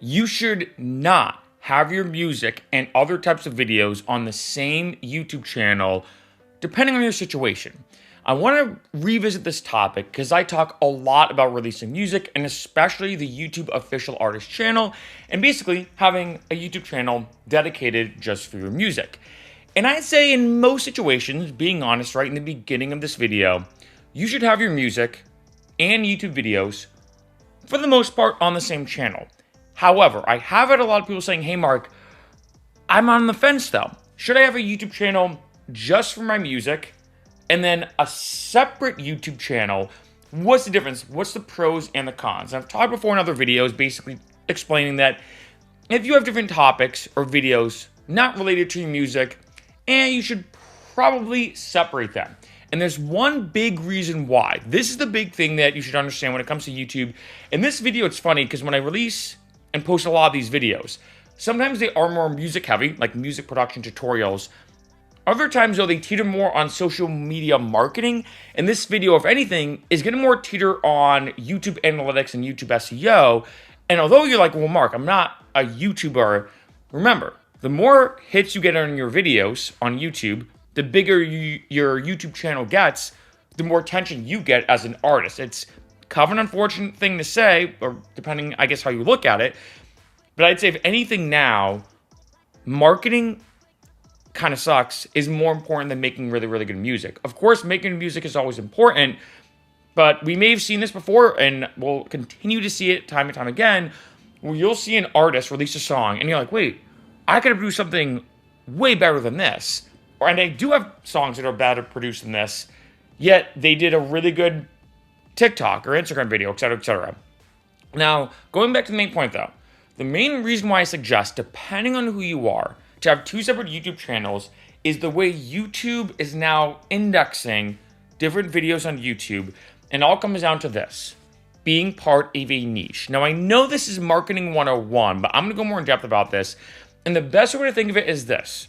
You should not have your music and other types of videos on the same YouTube channel, depending on your situation. I want to revisit this topic because I talk a lot about releasing music and especially the YouTube official artist channel and basically having a YouTube channel dedicated just for your music. And I'd say in most situations, being honest right in the beginning of this video, you should have your music and YouTube videos for the most part on the same channel. However, I have had a lot of people saying, hey Mark, I'm on the fence though. Should I have a YouTube channel just for my music and then a separate YouTube channel? What's the difference? What's the pros and the cons? And I've talked before in other videos basically explaining that if you have different topics or videos not related to your music, you should probably separate them. And there's one big reason why. This is the big thing that you should understand when it comes to YouTube. In this video, it's funny because when I release and post a lot of these videos, sometimes they are more music heavy, like music production tutorials. Other times, though, they teeter more on social media marketing. And this video, if anything, is going to more teeter on YouTube analytics and YouTube SEO. And although you're like, well, Mark, I'm not a YouTuber, remember, the more hits you get on your videos on YouTube, the bigger your YouTube channel gets, the more attention you get as an artist. It's kind of an unfortunate thing to say, or depending, I guess, how you look at it. But I'd say if anything now, marketing kind of sucks is more important than making really, really good music. Of course, making music is always important, but we may have seen this before and we'll continue to see it time and time again, where you'll see an artist release a song and you're like, wait, I could have produced something way better than this. And I do have songs that are better produced than this, yet they did a really good TikTok or Instagram video, etc., etc. Now, going back to the main point though, the main reason why I suggest, depending on who you are, to have two separate YouTube channels is the way YouTube is now indexing different videos on YouTube, and it all comes down to this, being part of a niche. Now, I know this is marketing 101, but I'm going to go more in depth about this, and the best way to think of it is this.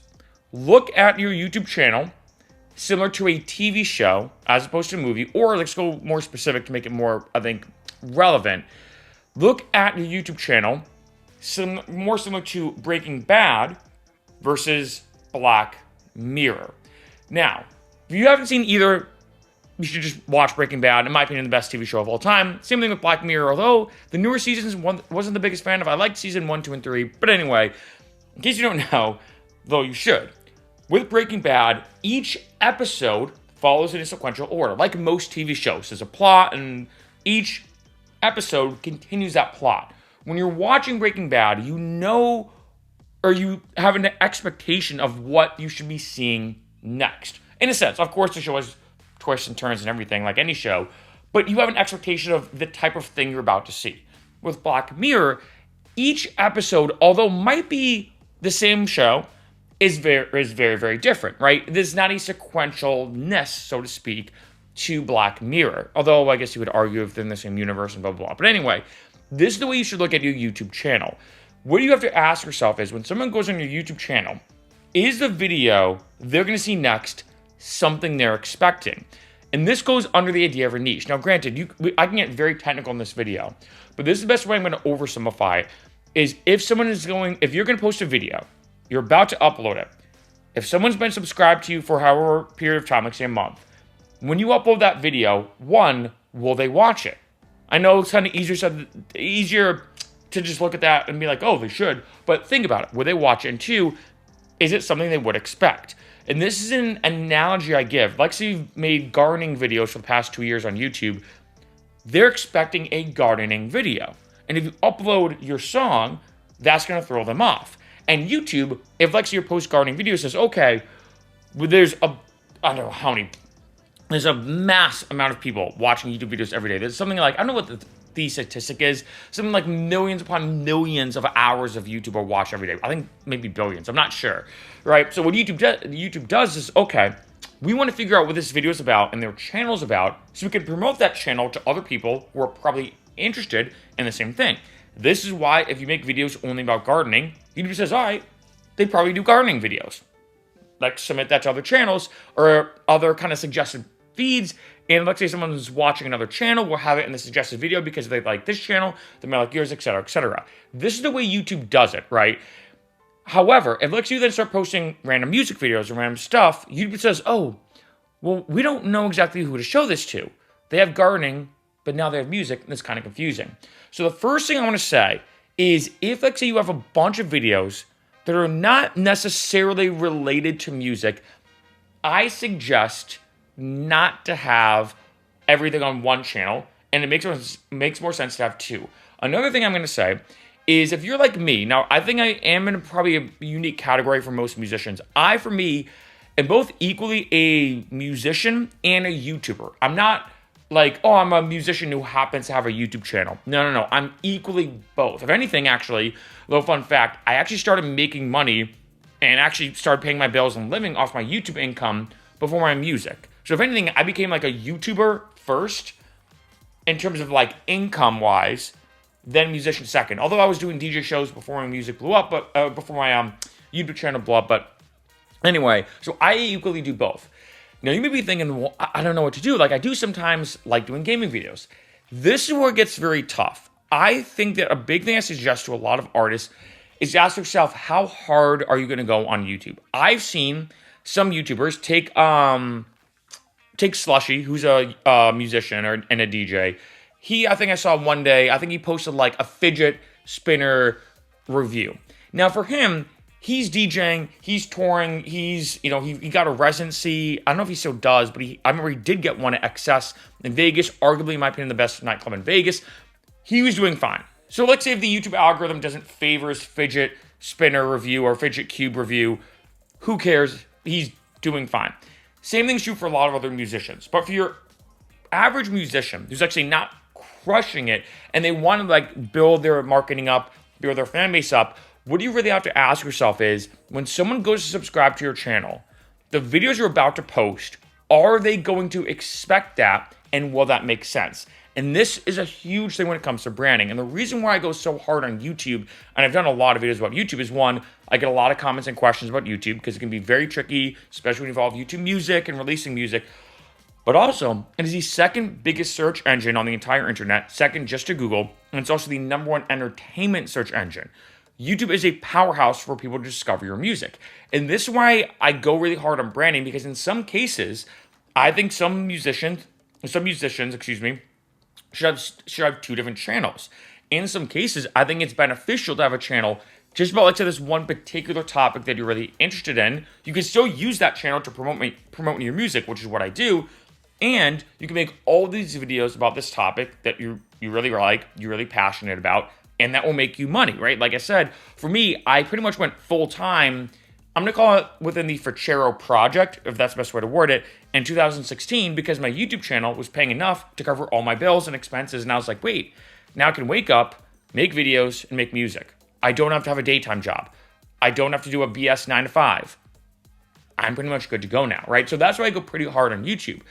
Look at your YouTube channel similar to a TV show as opposed to a movie, or let's go more specific to make it more, I think, relevant. Look at your YouTube channel more similar to Breaking Bad versus Black Mirror. Now, if you haven't seen either, you should just watch Breaking Bad. In my opinion, the best TV show of all time. Same thing with Black Mirror, although the newer seasons wasn't the biggest fan of. I liked season 1, 2, and 3. But anyway, in case you don't know, though you should, with Breaking Bad, each episode follows in a sequential order. Like most TV shows, there's a plot, and each episode continues that plot. When you're watching Breaking Bad, you know, or you have an expectation of what you should be seeing next. In a sense, of course, the show has twists and turns and everything, like any show, but you have an expectation of the type of thing you're about to see. With Black Mirror, each episode, although might be the same show, is very, very different, right? There's not a sequentialness, so to speak, to Black Mirror. Although I guess you would argue if they're in the same universe and blah, blah, blah. But anyway, this is the way you should look at your YouTube channel. What you have to ask yourself is when someone goes on your YouTube channel, is the video they're going to see next something they're expecting? And this goes under the idea of a niche. Now, granted, I can get very technical in this video, but this is the best way I'm going to oversimplify it, is if you're going to post a video, you're about to upload it. If someone's been subscribed to you for however period of time, like say a month, when you upload that video, one, will they watch it? I know it's kind of easier to just look at that and be like, oh, they should. But think about it. Will they watch it? And two, is it something they would expect? And this is an analogy I give. Like say you've made gardening videos for the past 2 years on YouTube. They're expecting a gardening video. And if you upload your song, that's going to throw them off. And YouTube, if like your post gardening video says, okay, well, there's I don't know how many, there's a mass amount of people watching YouTube videos every day. There's something like, I don't know what the statistic is, something like millions upon millions of hours of YouTube are watched every day. I think maybe billions, I'm not sure, right? So what YouTube does is, okay, we want to figure out what this video is about and their channel is about so we can promote that channel to other people who are probably interested in the same thing. This is why if you make videos only about gardening, YouTube says, all right, they probably do gardening videos. Like submit that to other channels or other kind of suggested feeds. And let's say someone who's watching another channel will have it in the suggested video because they like this channel, they might like yours, etc., etc. This is the way YouTube does it, right? However, if let's say you then start posting random music videos or random stuff, YouTube says, oh, well, we don't know exactly who to show this to. They have gardening, but now they have music, and it's kind of confusing. So the first thing I want to say is if, let's say, you have a bunch of videos that are not necessarily related to music, I suggest not to have everything on one channel, and it makes more sense to have two. Another thing I'm going to say is if you're like me, now I think I am in probably a unique category for most musicians. For me, am both equally a musician and a YouTuber. I'm not like, oh, I'm a musician who happens to have a YouTube channel. No. I'm equally both. If anything, actually, little fun fact, I actually started making money and actually started paying my bills and living off my YouTube income before my music. So if anything, I became like a YouTuber first in terms of like income-wise, then musician second. Although I was doing DJ shows before my music blew up, but before my YouTube channel blew up. But anyway, so I equally do both. Now, you may be thinking, well, I don't know what to do. Like, I do sometimes like doing gaming videos. This is where it gets very tough. I think that a big thing I suggest to a lot of artists is to ask yourself, how hard are you going to go on YouTube? I've seen some YouTubers take Slushy, who's a musician and a DJ. I think I saw one day, I think he posted like a fidget spinner review. Now, for him, he's DJing, he's touring, he got a residency. I don't know if he still does, but I remember he did get one at XS in Vegas, arguably, in my opinion, the best nightclub in Vegas. He was doing fine. So let's say if the YouTube algorithm doesn't favor his fidget spinner review or fidget cube review, who cares? He's doing fine. Same thing's true for a lot of other musicians. But for your average musician who's actually not crushing it and they want to like build their marketing up, build their fan base up, what you really have to ask yourself is, when someone goes to subscribe to your channel, the videos you're about to post, are they going to expect that, and will that make sense? And this is a huge thing when it comes to branding. And the reason why I go so hard on YouTube, and I've done a lot of videos about YouTube, is one, I get a lot of comments and questions about YouTube because it can be very tricky, especially when you involve YouTube music and releasing music. But also, it is the second biggest search engine on the entire internet, second just to Google, and it's also the #1 entertainment search engine. YouTube is a powerhouse for people to discover your music. And this is why I go really hard on branding, because in some cases, I think some musicians, should have two different channels. In some cases, I think it's beneficial to have a channel just about, let's say, this one particular topic that you're really interested in. You can still use that channel to promote your music, which is what I do. And you can make all these videos about this topic that you really like, you're really passionate about, and that will make you money, right? Like I said, for me, I pretty much went full-time, I'm going to call it within the Ferchero project, if that's the best way to word it, in 2016, because my YouTube channel was paying enough to cover all my bills and expenses, and I was like, wait, now I can wake up, make videos, and make music. I don't have to have a daytime job. I don't have to do a BS 9 to 5. I'm pretty much good to go now, right? So that's why I go pretty hard on YouTube.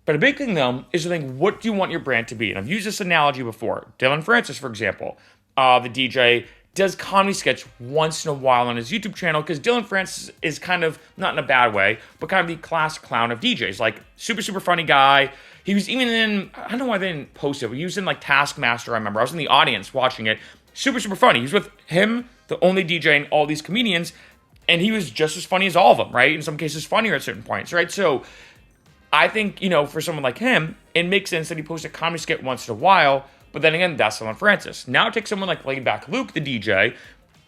But a big thing, though, is to think, what do you want your brand to be? And I've used this analogy before. Dylan Francis, for example, the DJ, does comedy sketch once in a while on his YouTube channel, because Dylan Francis is kind of, not in a bad way, but kind of the classic clown of DJs. Like, super, super funny guy. He was even in, I don't know why they didn't post it, but he was in, like, Taskmaster, I remember. I was in the audience watching it. Super, super funny. He was with him, the only DJ, and all these comedians, and he was just as funny as all of them, right? In some cases, funnier at certain points, right? So I think, for someone like him, it makes sense that he posts a comedy skit once in a while, but then again, that's Dylan Francis. Now take someone like Laidback Luke, the DJ.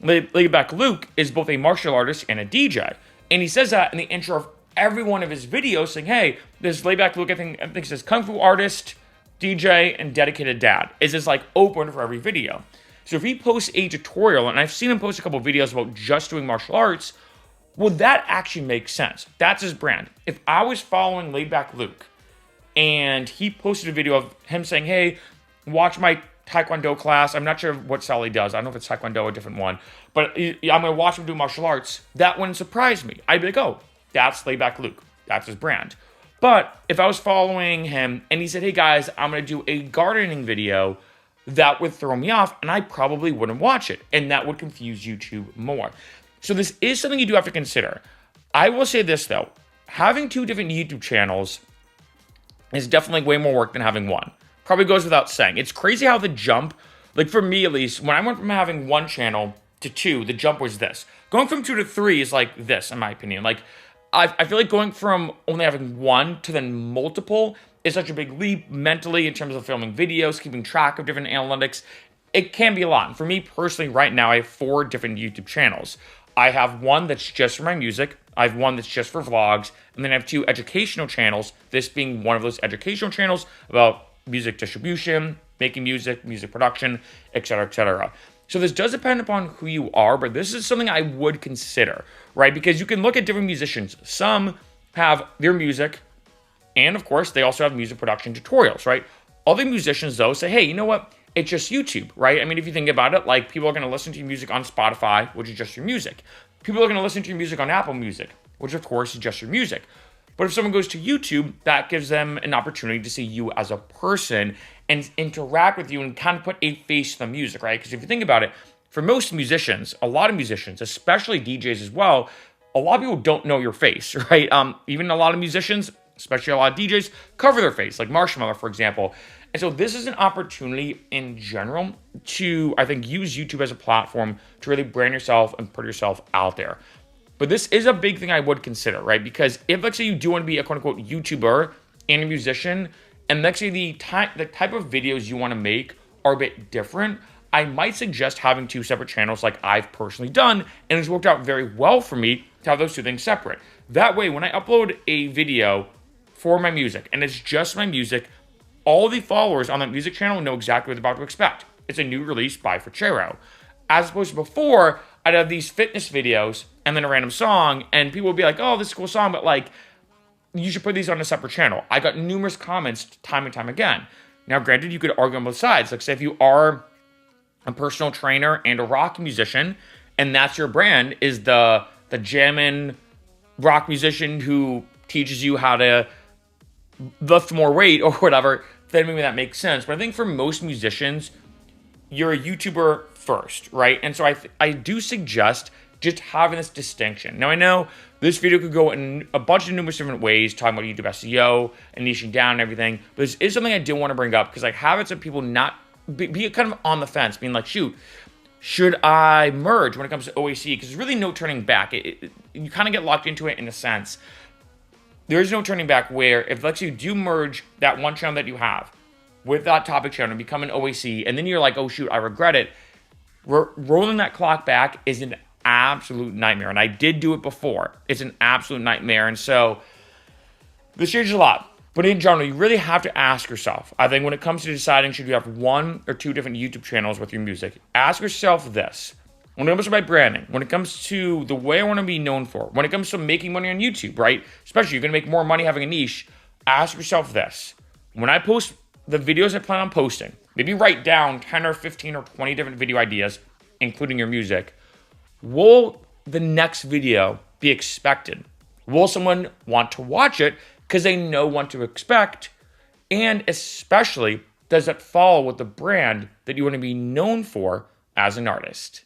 Laidback Luke is both a martial artist and a DJ. And he says that in the intro of every one of his videos, saying, hey, this Laidback Luke, I think it says Kung Fu artist, DJ, and dedicated dad. Is this like open for every video? So if he posts a tutorial, and I've seen him post a couple of videos about just doing martial arts, well, that actually makes sense. That's his brand. If I was following Laidback Luke and he posted a video of him saying, hey, watch my Taekwondo class. I'm not sure what style he does. I don't know if it's Taekwondo or a different one. But I'm going to watch him do martial arts. That wouldn't surprise me. I'd be like, oh, that's Laidback Luke. That's his brand. But if I was following him and he said, hey, guys, I'm going to do a gardening video, that would throw me off and I probably wouldn't watch it. And that would confuse YouTube more. So this is something you do have to consider. I will say this, though. Having two different YouTube channels is definitely way more work than having one. Probably goes without saying. It's crazy how the jump, like for me at least, when I went from having one channel to two, the jump was this. Going from two to three is like this, in my opinion. Like, I feel like going from only having one to then multiple is such a big leap mentally in terms of filming videos, keeping track of different analytics. It can be a lot. And for me personally, right now, I have 4 different YouTube channels. I have one that's just for my music. I have one that's just for vlogs. And then I have 2 educational channels, this being one of those educational channels about music distribution, making music, music production, etc., etc. So this does depend upon who you are, but this is something I would consider, right? Because you can look at different musicians. Some have their music, and of course, they also have music production tutorials, right? Other musicians, though, say, hey, you know what? It's just YouTube, right? I mean, if you think about it, like people are going to listen to your music on Spotify, which is just your music. People are going to listen to your music on Apple Music, which of course is just your music. But if someone goes to YouTube, that gives them an opportunity to see you as a person and interact with you and kind of put a face to the music, right? Because if you think about it, for most musicians, a lot of musicians, especially DJs as well, a lot of people don't know your face, right? Even a lot of musicians, especially a lot of DJs, cover their face, like Marshmello, for example. And so this is an opportunity in general to, I think, use YouTube as a platform to really brand yourself and put yourself out there. But this is a big thing I would consider, right? Because if, let's say, you do want to be a quote-unquote YouTuber and a musician, and let's say the type of videos you want to make are a bit different, I might suggest having 2 separate channels like I've personally done, and it's worked out very well for me to have those 2 things separate. That way, when I upload a video for my music, and it's just my music, all the followers on that music channel know exactly what they're about to expect. It's a new release by Ferchero. As opposed to before, I'd have these fitness videos and then a random song, and people would be like, oh, this is a cool song, but like, you should put these on a separate channel. I got numerous comments time and time again. Now, granted, you could argue on both sides. Like, say if you are a personal trainer and a rock musician, and that's your brand, is the jammin' rock musician who teaches you how to lift more weight or whatever, then maybe that makes sense. But I think for most musicians, you're a YouTuber first, right? And so I do suggest just having this distinction. Now, I know this video could go in a bunch of numerous different ways, talking about YouTube SEO and niching down and everything, but this is something I do want to bring up because I have it some people not be kind of on the fence, being like, shoot, should I merge when it comes to OAC? Because there's really no turning back. You kind of get locked into it in a sense. There is no turning back where if, let's say, you do merge that one channel that you have with that topic channel and become an OAC, and then you're like, oh, shoot, I regret it. Rolling that clock back is an absolute nightmare. And I did do it before. It's an absolute nightmare. And so this changes a lot. But in general, you really have to ask yourself, I think when it comes to deciding should you have 1 or 2 different YouTube channels with your music, ask yourself this. When it comes to my branding, when it comes to the way I want to be known for, when it comes to making money on YouTube, right? Especially you're going to make more money having a niche. Ask yourself this. When I post the videos I plan on posting, maybe write down 10 or 15 or 20 different video ideas, including your music. Will the next video be expected? Will someone want to watch it because they know what to expect? And especially, does it follow with the brand that you want to be known for as an artist?